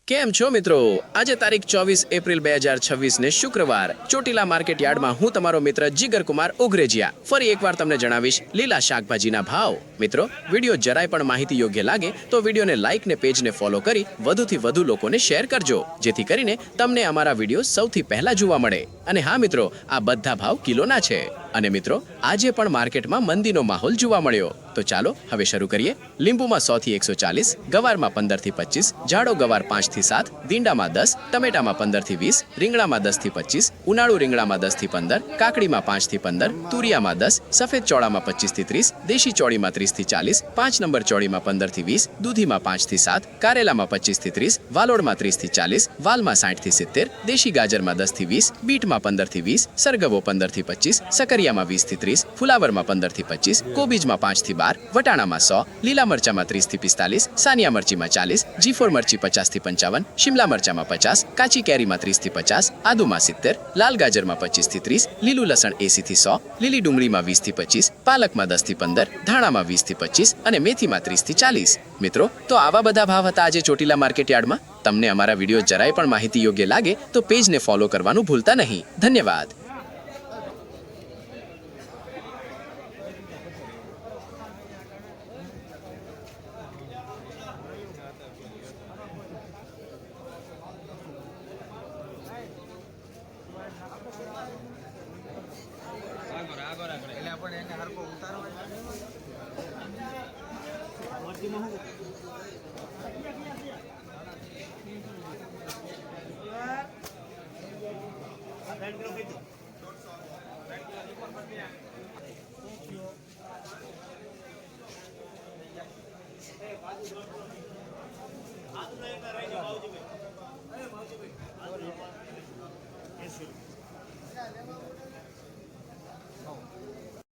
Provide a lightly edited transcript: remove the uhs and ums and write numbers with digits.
કેમ છો મિત્રો? આજે તારીખ 24 એપ્રિલ 2026 ને શુક્રવાર ચોટીલા માર્કેટ યાર્ડમાં હું તમારો મિત્ર જીગરકુમાર ઉઘરેજિયા ફરી એકવાર તમને જણાવીશ લીલા શાકભાજીના ભાવ. મિત્રો, વિડીયો જરાય પણ માહિતી યોગ્ય લાગે તો વિડીયોને લાઇક ને પેજને ફોલો કરી વધુથી વધુ લોકોને શેર કરજો, જેથી કરીને તમને અમારા વિડીયો સૌથી પહેલા જોવા મળે. અને હા મિત્રો, આ બધા ભાવ કિલોના છે. અને મિત્રો, આજે પણ માર્કેટમાં મંદીનો માહોલ જોવા મળ્યો. તો ચાલો હવે શરૂ કરીએ. લીંબુમાં 100 થી 140, ગવારમાં 15 થી 25, જાડો ગવાર 5 થી 7, દીંડામાં 10, ટમેટામાં 15 થી 20, રીંગણામાં 10 થી 25, ઉનાળુ રીંગણામાં 10 થી 15, કાકડીમાં 5 થી 15, તુરિયામાં 10, સફેદ ચોળામાં 25 થી 30, દેશી ચોળીમાં 30 થી 40, 5 નંબર ચોળીમાં 15 થી 20, દૂધીમાં 5 થી 7, કારેલામાં 25 થી 30, વાલોડમાં 30 થી 40, વાલમાં 60 થી 70, દેશી ગાજરમાં 10 થી 20, બીટમાં 15 થી 20, સરગવો 15 થી 25, સકરિયામાં 20 થી 30, ફુલાવરમાં 15 થી 25, કોબીજમાં 5 થી 12, વટાણામાં 100, લીલા મરચામાં 30 થી 45, સાનિયા મરચીમાં 40, G4 મરચી 50 થી 55, શિમલા મરચામાં 50, કાચી કેરીમાં 30 થી 50, આદુમાં 70, લાલ ગાજરમાં 25 થી 30, લીલું લસણ 80 થી 100, લીલી ડુંગળીમાં 20 થી 25, પાલકમાં 10 થી 15, ધાણામાં 20 થી 25 અને મેથીમાં 30 થી 40. મિત્રો, તો આવા બધા ભાવ હતા આજે ચોટીલા માર્કેટ યાર્ડમાં. તમને અમારા વિડીયો જરાય પણ માહિતી યોગ્ય લાગે તો પેજને ફોલો કરવાનું ભૂલતા નહીં. ધન્યવાદ. Thank you.